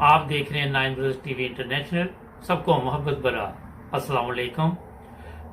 आप देख रहे हैं नाइन ब्रदर्स टीवी इंटरनेशनल। सबको मोहब्बत भरा अस्सलाम वालेकुम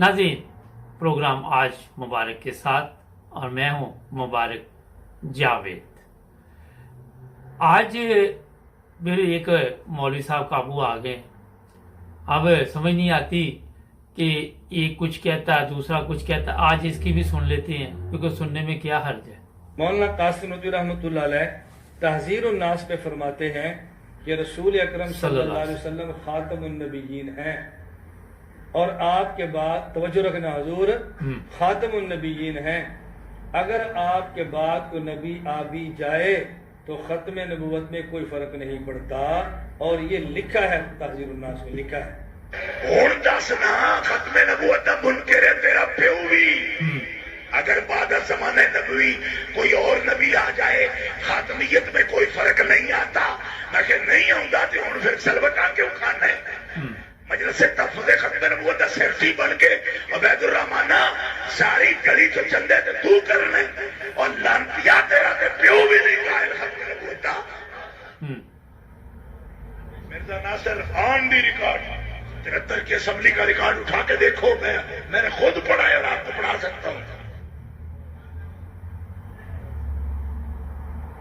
नाज़रीन। प्रोग्राम आज मुबारक के साथ और मैं हूं मुबारक जावेद। आज मेरे एक मौलवी साहब काबू आ गए। अब समझ नहीं आती कि एक कुछ कहता है दूसरा कुछ कहता है। आज इसकी भी सुन लेते हैं क्योंकि सुनने में क्या हर्ज है। मौलाना कासिम नदवी रहमतुल्लाह अलैह तहज़ीरुन नास पे फरमाते हैं कि रसूल अकरम सल्लल्लाहु अलैहि वसल्लम खातमुन नबिय्यीन हैं और आपके बाद तवज्जो रखना हुजूर खातमुन नबिय्यीन हैं। अगर आपके बाद कोई नबी आ भी जाए तो खत्म नबूवत में कोई फर्क नहीं पड़ता। और ये लिखा है तहज़ीरुन नास में लिखा है। हुण दस ना खत्म नबूवत दा मुनकर है तेरा प्यो भी। अगर बाद ज़माने नबी कोई और नबी आ जाए खातमियत में कोई फर्क नहीं आता। मैं कह नहीं आऊंगा तो हुण फिर सलवटा क्यों खाना है। मजलिस तहफ़्फ़ुज़ खत्म नबूवत दा सेफ्टी बन के अबैदुर रहमाना सारी गली तो चंदे ते तू करने और लानतिया तेरा ते प्यो भी नहीं कायल खत्म नबूवत दा। मिर्जा नासिर खान दी रिकॉर्ड 73 की असेंबली का रिकॉर्ड उठा के देखो। मैंने खुद पढ़ा है और आपको पढ़ा सकता हूं।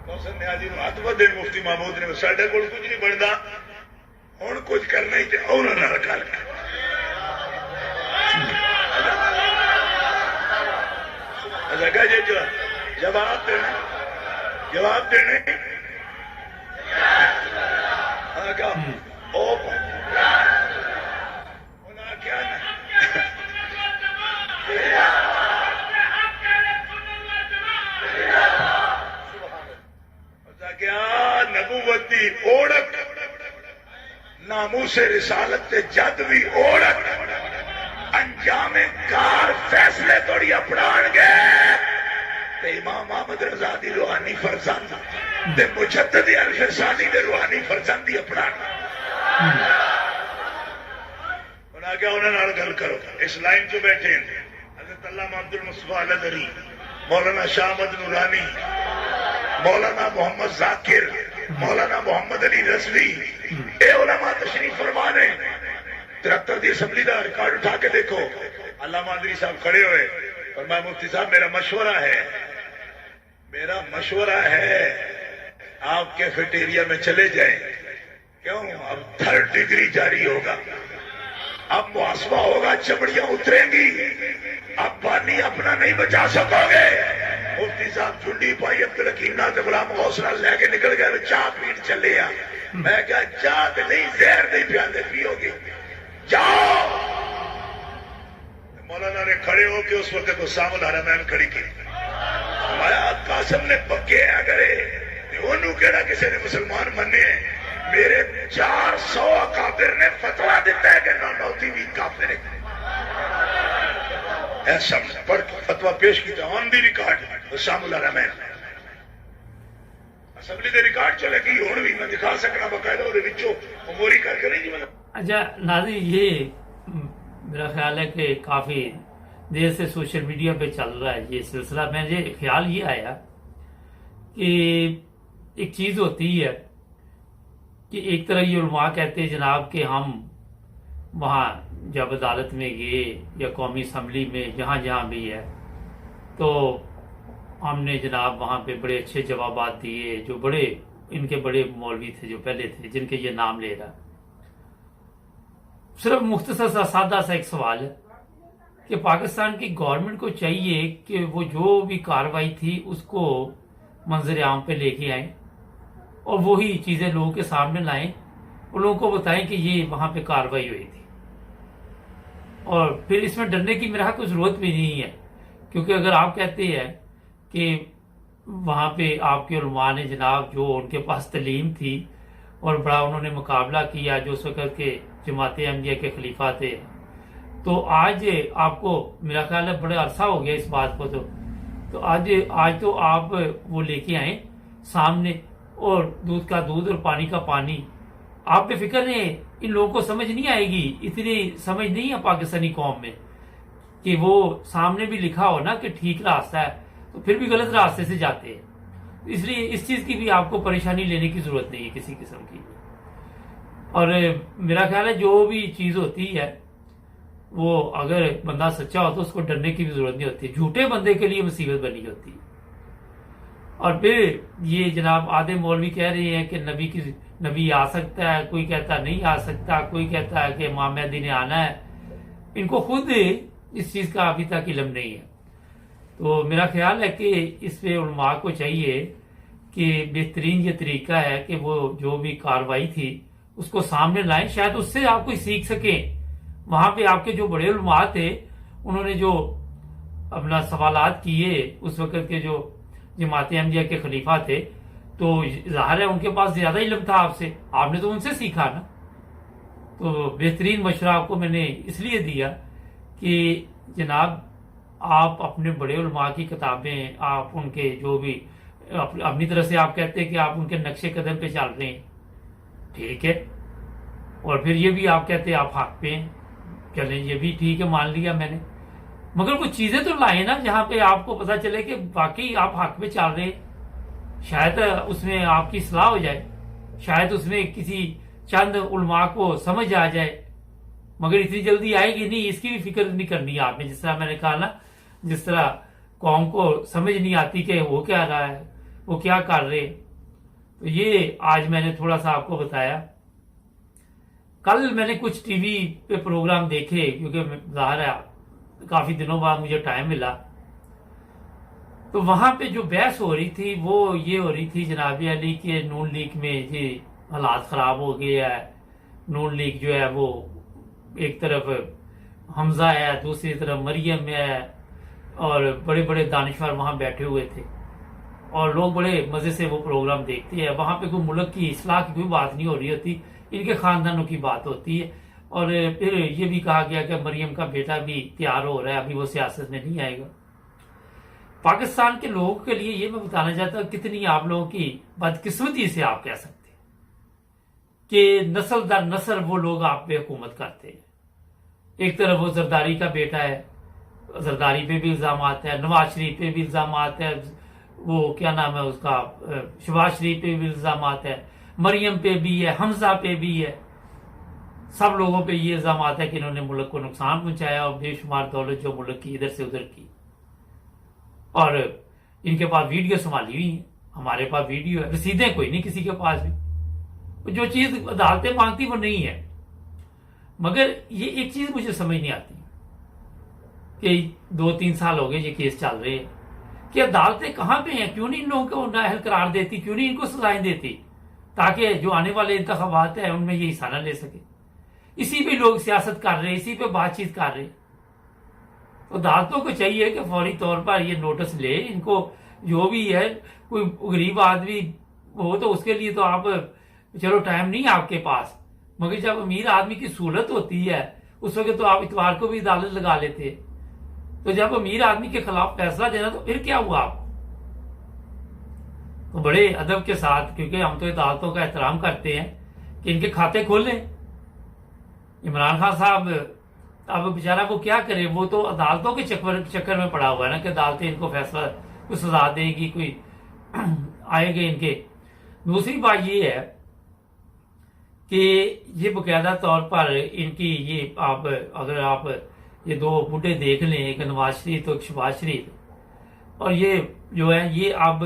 मौसम न्याजी हाथ बदे मुफ्ती महमूद ने साढ़े को कुछ नहीं बनता हूं कुछ करना ही उन्होंने रखा जगह जे जवाब देने क्या क्या क्या नबूवती ओढ़क नामूसे रिसालत से जद भी ओढ़क अंजामे कार फैसले थोड़ी अपनाण गए ते इमाम अहमद रजा दी रूहानी फरजंद ते मुजद्दिद अल-फिसानी दे रूहानी फरजंदी अपनाण। उन्हें क्या उन्हें नाल गल करो। इस लाइन चो बैठे हज़रत अल्लामा अब्दुल मुस्तफा अलदरी, मौलाना शाह अहमद नूरानी, मौलाना मोहम्मद जाकिर, मौलाना मोहम्मद अली रज़वी, ए उलमा तशरीफ फरमा ने 73 की असेंबली का रिकॉर्ड उठा के देखो। अल्लामा अदरी साहब खड़े हुए और मैं मुफ्ती साहब मेरा मशवरा है आप कैफेटेरिया में चले जाएं। क्यों? अब 3rd डिग्री जारी होगा, अब मुआसबा होगा, चमड़ियां उतरेंगी, अब पानी अपना नहीं बचा सकोगे। मुफ्ती साहब झुंडी पाई अब्दुल हकीम नाथ गुलाम गौसला लेके निकल गए चाह पीट चले आ। मैं क्या चाह तो नहीं जहर नहीं प्याले पियोगे जाओ। मौलाना ने खड़े होके उस वक्त को सामुल हरमैन खड़ी की। माया कासिम ने पक्के करे ओनू केड़ा किसी ने मुसलमान मने। मेरे 400 अकाबिर ने फतवा दिता है कि नौनौती भी काफिर है। ऐसा पढ़ फतवा पेश किया ऑन दी रिकॉर्ड सामुल हरमैन असेंबली दे रिकॉर्ड चले की हुण भी मैं दिखा सकना बकायदा ओदे विचों उमोरी करके नहीं जी। अच्छा नाज़रीन, ये मेरा ख्याल है कि काफ़ी देर से सोशल मीडिया पे चल रहा है ये सिलसिला। मुझे ख्याल ये आया कि एक चीज़ होती है कि एक तरह ये उलमा कहते हैं जनाब कि हम वहाँ जब अदालत में गए या कौमी असम्बली में जहाँ जहाँ भी है तो हमने जनाब वहाँ पे बड़े अच्छे जवाबात दिए। जो बड़े इनके बड़े मौलवी थे जो पहले थे जिनके ये नाम ले रहा, सिर्फ मुख्तसर सा सादा सा एक सवाल है कि पाकिस्तान की गवर्नमेंट को चाहिए कि वो जो भी कार्रवाई थी उसको मंजर आम पे लेके आए और वही चीज़ें लोगों के सामने लाएं और लोगों को बताएं कि ये वहाँ पे कार्रवाई हुई थी। और फिर इसमें डरने की मेरा कोई ज़रूरत भी नहीं है, क्योंकि अगर आप कहते हैं कि वहाँ पे आपके उलमा ने जनाब जो उनके पास तलीम थी और बड़ा उन्होंने मुकाबला किया जो उस वक़्त के जमात अहमदिया के खलीफा थे, तो आज आपको मेरा ख्याल है बड़ा अरसा हो गया इस बात को। तो आज तो आप वो लेके आए सामने और दूध का दूध और पानी का पानी। आप बेफिक्र रहें, इन लोगों को समझ नहीं आएगी, इतनी समझ नहीं है पाकिस्तानी कौम में कि वो सामने भी लिखा हो ना कि ठीक रास्ता है तो फिर भी गलत रास्ते से जाते हैं। इसलिए इस चीज़ की भी आपको परेशानी लेने की ज़रूरत नहीं है किसी किस्म की। और मेरा ख्याल है जो भी चीज होती है वो अगर बंदा सच्चा हो तो उसको डरने की भी जरूरत नहीं होती, झूठे बंदे के लिए मुसीबत बनी होती है। और फिर ये जनाब आधे मौलवी कह रहे हैं कि नबी आ सकता है, कोई कहता नहीं आ सकता, कोई कहता है कि इमाम मेहदी ने आना है। इनको खुद इस चीज का अभी तक इल्म नहीं है। तो मेरा ख्याल है कि इस पे उलमा को चाहिए कि बेहतरीन ये तरीका है कि वो जो भी कार्रवाई थी उसको सामने लाएं, शायद उससे आप कोई सीख सकें। वहां पे आपके जो बड़े उलमा थे उन्होंने जो अपना सवालात किए, उस वक्त के जो जमात अहमदिया के खलीफा थे, तो जाहिर है उनके पास ज्यादा इल्म था आपसे, आपने तो उनसे सीखा ना। तो बेहतरीन मशवरा आपको मैंने इसलिए दिया कि जनाब आप अपने बड़े उलमा की किताबें, आप उनके जो भी अपनी तरह से आप कहते हैं कि आप उनके नक्शे कदम पे चल रहे हैं, ठीक है। और फिर ये भी आप कहते हैं आप हक पे हैं, चलें ये भी ठीक है, मान लिया मैंने। मगर कुछ चीजें तो लाए ना जहां पे आपको पता चले कि वाकई आप हक पे चल रहे हैं। शायद उसमें आपकी सलाह हो जाए, शायद उसमें किसी चंद उलमा को समझ आ जाए, मगर इतनी जल्दी आएगी नहीं, इसकी भी फिक्र नहीं करनी है आपने। जिस तरह मैंने कहा ना, जिस तरह कौम को समझ नहीं आती कि वो क्या रहा है, वो क्या कर रहे। तो ये आज मैंने थोड़ा सा आपको बताया। कल मैंने कुछ टीवी पे प्रोग्राम देखे, क्योंकि जाहिर है काफी दिनों बाद मुझे टाइम मिला। तो वहां पे जो बहस हो रही थी वो ये हो रही थी जनाब अली के नून लीग में ये हालात खराब हो गए है। नून लीग जो है वो एक तरफ हमजा है, दूसरी तरफ मरियम है, और बड़े बड़े दानिशवर वहां बैठे हुए थे और लोग बड़े मजे से वो प्रोग्राम देखते हैं। वहां पे कोई मुल्क की इस्लाह की कोई बात नहीं हो रही होती, इनके खानदानों की बात होती है। और फिर ये भी कहा गया कि मरियम का बेटा भी तैयार हो रहा है, अभी वो सियासत में नहीं आएगा। पाकिस्तान के लोगों के लिए ये मैं बताना चाहता हूं कितनी आप लोगों की बदकिस्मती से आप कह सकते हैं कि नस्ल दर नस्ल वो लोग आप पे हुकूमत करते हैं। एक तरफ वो जरदारी का बेटा है, जरदारी पे भी इल्जाम आता है, नवाज शरीफ पे भी इल्जाम आता है, वो क्या नाम है उसका, शहबाज शरीफ पे भी इल्जाम आता है, मरियम पे भी है, हमजा पे भी है। सब लोगों पे ये इल्जाम आता है कि इन्होंने मुल्क को नुकसान पहुंचाया और बेशुमार दौलत जो मुल्क की इधर से उधर की। और इनके पास वीडियो संभाली हुई है, हमारे पास वीडियो है, रसीदें कोई नहीं किसी के पास भी। जो चीज अदालतें मांगती वो नहीं है। मगर ये एक चीज मुझे समझ नहीं आती कि 2-3 साल हो गए ये केस चल रहे हैं कि अदालतें कहां पे हैं, क्यों नहीं इन लोगों को नाअहल करार देती, क्यों नहीं इनको सजाएं देती, ताकि जो आने वाले इंतखाबात है उनमें ये हिस्सा न ले सके। इसी पे लोग सियासत कर रहे हैं, इसी पे बातचीत कर रहे हैं। तो अदालतों को चाहिए कि फौरी तौर पर ये नोटिस ले इनको, जो भी है कोई गरीब आदमी हो तो उसके लिए तो आप चलो टाइम नहीं आपके पास, मगर जब अमीर आदमी की सहूलत होती है उस वक्त तो आप इतवार को भी अदालत लगा लेते हैं। तो जब अमीर आदमी के खिलाफ फैसला देना तो फिर क्या हुआ आपको। तो बड़े अदब के साथ, क्योंकि हम तो अदालतों का एहतराम करते हैं, कि इनके खाते खोलें। इमरान खान साहब अब बेचारा वो क्या करे, वो तो अदालतों के चक्कर में पड़ा हुआ है ना कि अदालतें इनको फैसला कोई सजा देगी, कोई आएंगे इनके। दूसरी बात ये है कि ये बकायदा तौर पर इनकी ये आप अगर आप ये 2 बूढ़े देख लें, एक नवाज शरीफ तो एक शहबाज शरीफ, और ये जो है ये अब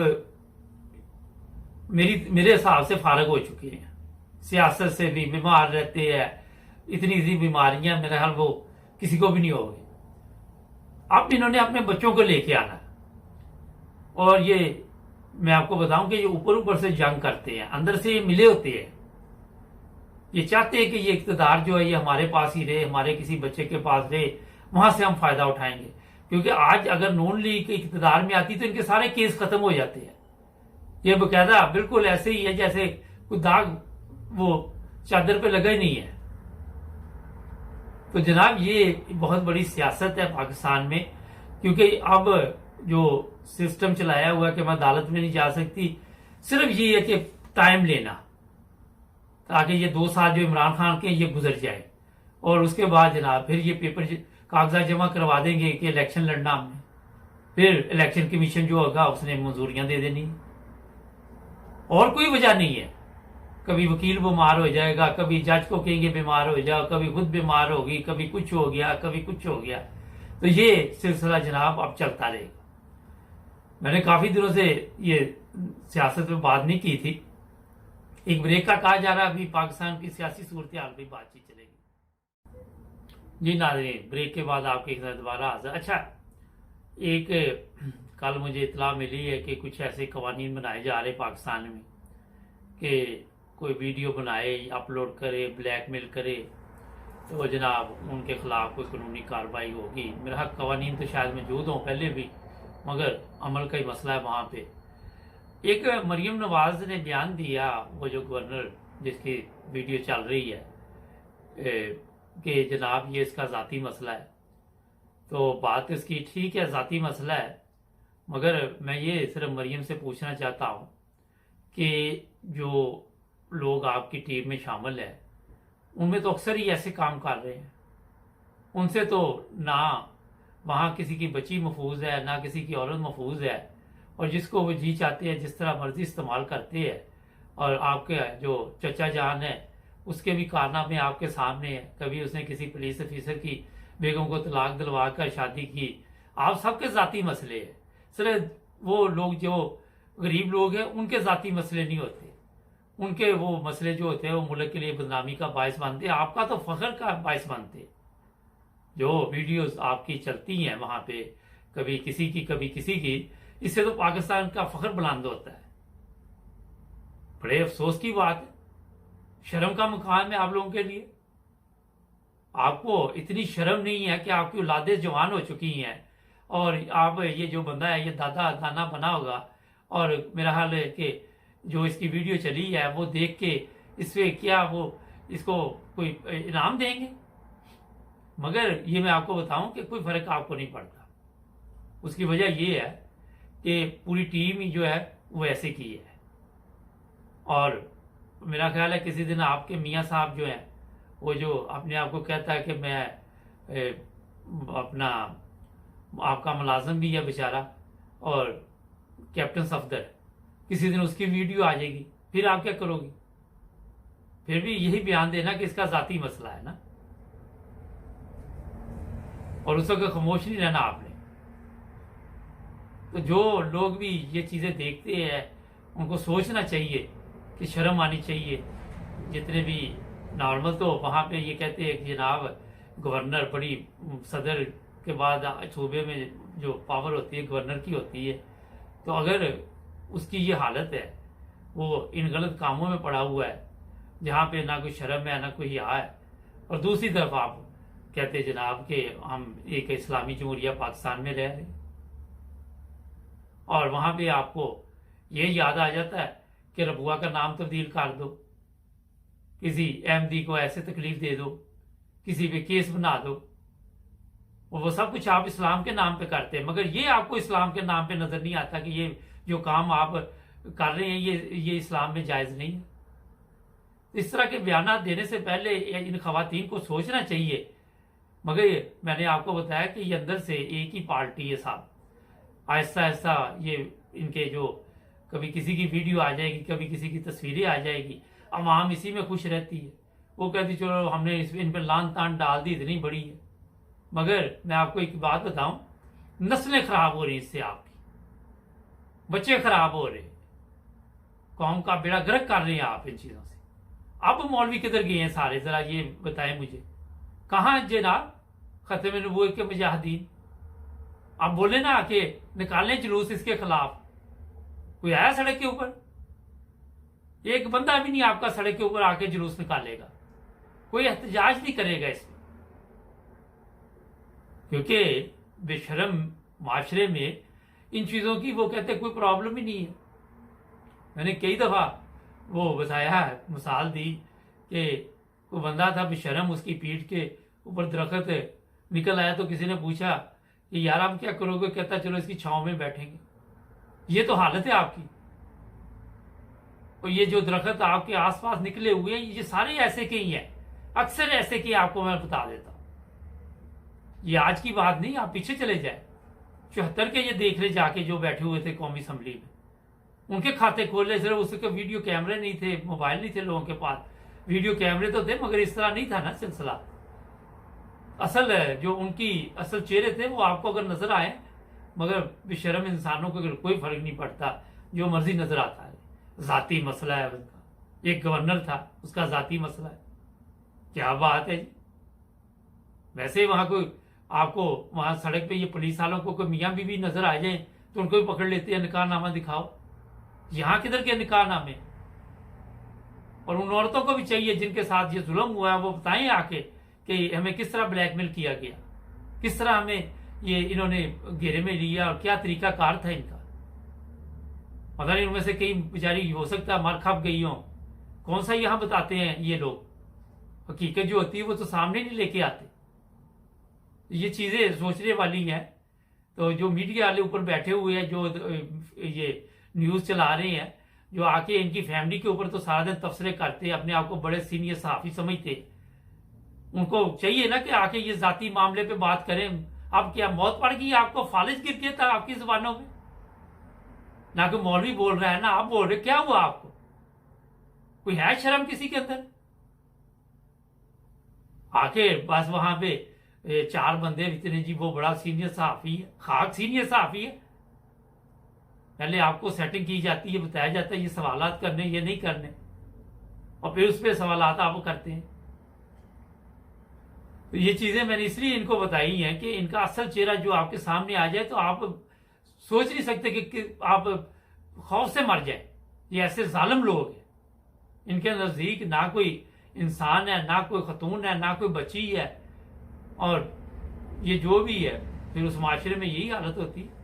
मेरे हिसाब से फारग हो चुके हैं, सियासत से भी बीमार रहते हैं, इतनी बीमारियां मेरे ख्याल वो किसी को भी नहीं हो गई। अब इन्होंने अपने बच्चों को लेके आना, और ये मैं आपको बताऊं कि ये ऊपर ऊपर से जंग करते हैं, अंदर से ये मिले होते हैं। ये चाहते हैं कि ये इक्तदार जो है ये हमारे पास ही रहे, हमारे किसी बच्चे के पास रहे, वहां से हम फायदा उठाएंगे। क्योंकि आज अगर नून लीग इक्तदार में आती तो इनके सारे केस खत्म हो जाते हैं। ये बकायदा बिल्कुल ऐसे ही है जैसे कोई दाग वो चादर पे लगा ही नहीं है। तो जनाब ये बहुत बड़ी सियासत है पाकिस्तान में, क्योंकि अब जो सिस्टम चलाया हुआ है कि मैं अदालत में नहीं जा सकती, सिर्फ ये है कि टाइम लेना, ताकि ये 2 साल जो इमरान खान के ये गुजर जाए, और उसके बाद जनाब फिर ये पेपर कागजात जमा करवा देंगे कि इलेक्शन लड़ना हमने, फिर इलेक्शन कमीशन जो होगा उसने मंजूरियां दे देनी, और कोई वजह नहीं है। कभी वकील बीमार हो जाएगा, कभी जज को कहेंगे बीमार हो जाओ, कभी खुद बीमार होगी, कभी कुछ हो गया, कभी कुछ हो गया। तो ये सिलसिला जनाब अब चलता रहेगा। मैंने काफी दिनों से ये सियासत में बात नहीं की थी। एक ब्रेक का कहा जा रहा है, अभी पाकिस्तान की सियासी सूरत हाल भी बातचीत चलेगी। जी नाज़रीन, ब्रेक के बाद आपके साथ दोबारा हाजिर। अच्छा, एक कल मुझे इतला मिली है कि कुछ ऐसे कवानीन बनाए जा रहे पाकिस्तान में कि कोई वीडियो बनाए, अपलोड करे, ब्लैकमेल करे तो जनाब उनके खिलाफ कोई कानूनी कार्रवाई होगी। मेरा कवानीन तो शायद मौजूद हों पहले भी, मगर अमल का ही मसला है वहाँ पे। एक मरियम नवाज ने बयान दिया, वो जो गवर्नर जिसकी वीडियो चल रही है, कि जनाब ये इसका ज़ाती मसला है। तो बात इसकी ठीक है, ज़ाती मसला है, मगर मैं ये सिर्फ मरियम से पूछना चाहता हूँ कि जो लोग आपकी टीम में शामिल है उनमें तो अक्सर ही ऐसे काम कर रहे हैं। उनसे तो ना वहाँ किसी की बच्ची महफूज है, ना किसी की औरत महफूज है, और जिसको वो जी चाहते हैं जिस तरह मर्जी इस्तेमाल करते हैं। और आपके जो चचा जान है उसके भी कारनामे आपके सामने है। कभी उसने किसी पुलिस ऑफिसर की बेगम को तलाक दिलवा कर शादी की। आप सबके ज़ाती मसले हैं, सिर्फ वो लोग जो गरीब लोग हैं उनके ज़ाती मसले नहीं होते। उनके वो मसले जो होते हैं वो मुल्क के लिए बदनामी का बायस बनते हैं, आपका तो फख्र का बायस बनते हैं। जो वीडियोस आपकी चलती हैं वहां पे, कभी किसी की कभी किसी की, इससे तो पाकिस्तान का फख्र बुलंद होता है। बड़े अफसोस की बात है, शर्म का मुकाम है आप लोगों के लिए। आपको इतनी शर्म नहीं है कि आपकी औलादें जवान हो चुकी हैं और आप ये जो बंदा है ये दादा दाना बना होगा, और मेरा हाल है कि जो इसकी वीडियो चली है वो देख के इससे क्या वो इसको कोई इनाम देंगे। मगर ये मैं आपको बताऊं कि कोई फर्क आपको नहीं पड़ता। उसकी वजह ये है कि पूरी टीम ही जो है वो ऐसे की है। और मेरा ख्याल है किसी दिन आपके मियाँ साहब जो हैं, वो जो अपने आप को कहता है कि मैं अपना आपका मुलाजिम भी है बेचारा और कैप्टन सफदर, किसी दिन उसकी वीडियो आ जाएगी, फिर आप क्या करोगे? फिर भी यही बयान देना कि इसका जाती मसला है ना, और उस वक्त खामोश नहीं रहना आपने। तो जो लोग भी ये चीजें देखते हैं उनको सोचना चाहिए कि शर्म आनी चाहिए। जितने भी नॉर्मल तो वहां पे ये कहते हैं कि जनाब गवर्नर बड़ी, सदर के बाद सूबे में जो पावर होती है गवर्नर की होती है। तो अगर उसकी ये हालत है, वो इन गलत कामों में पड़ा हुआ है जहाँ पे ना कोई शर्म है ना कोई हिया है, और दूसरी तरफ आप कहते जनाब कि हम एक इस्लामी जमहूरिया पाकिस्तान में रह रहे हैं, और वहां पे आपको ये याद आ जाता है कि रबुआ का नाम तब्दील कर दो, किसी अहमदी को ऐसे तकलीफ दे दो, किसी पे केस बना दो, और वो सब कुछ आप इस्लाम के नाम पे करते हैं। मगर ये आपको इस्लाम के नाम पे नजर नहीं आता कि ये जो काम आप कर रहे हैं ये इस्लाम में जायज नहीं है। इस तरह के बयान देने से पहले इन खवातीन को सोचना चाहिए। मगर मैंने आपको बताया कि ये अंदर से एक ही पार्टी है साहब। आहिस्ता आहिस्ता ये इनके जो कभी किसी की वीडियो आ जाएगी, कभी किसी की तस्वीरें आ जाएगी, अवाम इसी में खुश रहती है। वो कहती चलो हमने इन पर लान तान डाल दी, इतनी बड़ी है। मगर मैं आपको एक बात बताऊं, नस्लें खराब हो रही इससे, आपकी बच्चे खराब हो रहे, कौम का बेड़ा गर्क कर रहे हैं आप इन चीजों से। अब मौलवी किधर गए हैं सारे, जरा ये बताएं मुझे, कहां जनाब खत्म नबूवत के मुजाहिदीन? आप बोले ना कि निकालें जुलूस इसके खिलाफ, कोई आया सड़क के ऊपर? एक बंदा भी नहीं आपका सड़क के ऊपर आके जुलूस निकालेगा, कोई एहतजाज नहीं करेगा इसमें, क्योंकि बेशरम माशरे में इन चीजों की वो कहते कोई प्रॉब्लम ही नहीं है। मैंने कई दफा वो बताया, मिसाल दी कि कोई बंदा था बेशरम, उसकी पीठ के ऊपर दरख्त निकल आया तो किसी ने पूछा कि यार आप क्या करोगे? कहता चलो इसकी छांव में बैठेंगे। ये तो हालत है आपकी। और ये जो दरख्त आपके आसपास निकले हुए हैं ये सारे ऐसे के ही हैं, अक्सर ऐसे के, आपको मैं बता देता हूं। ये आज की बात नहीं, आप पीछे चले जाए 74 के ये देख रहे जाके जो बैठे हुए थे कौमी असम्बली में, उनके खाते खोले, सिर्फ उसके वीडियो कैमरे नहीं थे, मोबाइल नहीं थे लोगों के पास, वीडियो कैमरे तो थे मगर इस तरह नहीं था ना सिलसिला। असल जो उनकी असल चेहरे थे वो आपको अगर नजर आए, मगर बेशर्म इंसानों को कोई फर्क नहीं पड़ता, जो मर्जी नजर आता है। जाती मसला है उनका, एक गवर्नर था उसका जाती मसला है, क्या बात है जी। वैसे वहां कोई आपको वहां सड़क पे ये पुलिस वालों को कोई मियां बीवी नजर आ जाए तो उनको भी पकड़ लेते हैं, निकाहनामा दिखाओ। यहां किधर के निकाहनामे? और उन औरतों को भी चाहिए जिनके साथ ये जुल्म हुआ है वो बताएं आके कि हमें किस तरह ब्लैकमेल किया गया, किस तरह हमें ये इन्होंने घेरे में लिया और क्या तरीका कार था इनका। पता नहीं उनमें से कई बेचारी हो सकता है मर खप गई हो, कौन सा यहां बताते हैं ये लोग। हकीकत जो होती है वो तो सामने नहीं लेके आते। ये चीजें सोचने वाली हैं। तो जो मीडिया वाले ऊपर बैठे हुए हैं, जो ये न्यूज चला रहे हैं, जो आके इनकी फैमिली के ऊपर तो सारा दिन तबसरे करते, अपने आप को बड़े सीनियर सहाफी समझते, उनको चाहिए ना कि आके ये जाती मामले पे बात करें। अब क्या मौत पड़ गई आपको, फालिज गिर गया था आपकी जुबानों में? ना कोई मौलवी बोल रहा है ना आप बोल रहे, क्या हुआ आपको? कोई है शर्म किसी के अंदर? आके बस वहां पे 4 बंदे इतने जी, वो बड़ा सीनियर सहाफी है, खाक सीनियर सहाफी है। पहले आपको सेटिंग की जाती है, बताया जाता है ये सवालात करने, ये नहीं करने, और फिर उस पर सवालात आप करते हैं। तो ये चीजें मैंने इसलिए इनको बताई हैं कि इनका असल चेहरा जो आपके सामने आ जाए तो आप सोच नहीं सकते कि आप खौफ से मर जाए। ये ऐसे जालिम लोग हैं, इनके नजदीक ना कोई इंसान है, ना कोई खतून है, ना कोई बच्ची है, और ये जो भी है फिर उस माशरे में यही हालत होती है।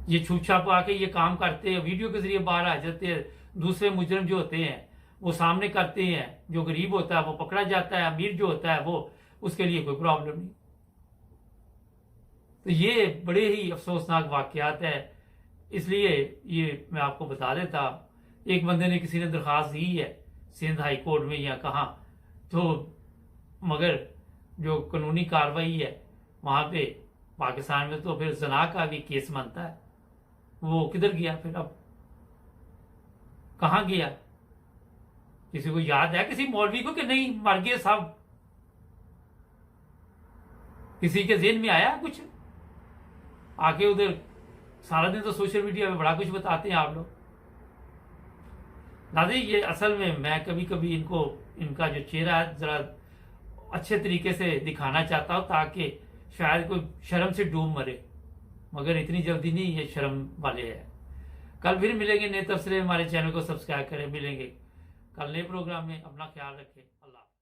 ये छुप छाप आके ये काम करते हैं, वीडियो के जरिए बाहर आ जाते हैं। दूसरे मुजरिम जो होते हैं वो सामने करते हैं, जो गरीब होता है वो पकड़ा जाता है, अमीर जो होता है वो उसके लिए कोई प्रॉब्लम नहीं। तो ये बड़े ही अफसोसनाक वाकयात है, इसलिए ये मैं आपको बता देता। एक बंदे ने, किसी ने दरख्वास्त दी है सिंध हाई कोर्ट में या कहाँ, तो मगर जो कानूनी कार्रवाई है वहां पे पाकिस्तान में, तो फिर जना का भी केस बनता है, वो किधर गया फिर? अब कहां गया? किसी को याद है किसी मौलवी को कि नहीं मर गए सब? किसी के जेहन में आया कुछ? आके उधर सारा दिन तो सोशल मीडिया पे बड़ा कुछ बताते हैं आप लोग। दादी ये असल में मैं कभी कभी इनको, इनका जो चेहरा है जरा अच्छे तरीके से दिखाना चाहता हूं ताकि शायद कोई शर्म से डूब मरे, मगर इतनी जल्दी नहीं ये शर्म वाले हैं। कल फिर मिलेंगे नए तबसरे। हमारे चैनल को सब्सक्राइब करें। मिलेंगे कल नए प्रोग्राम में। अपना ख्याल रखें। अल्लाह।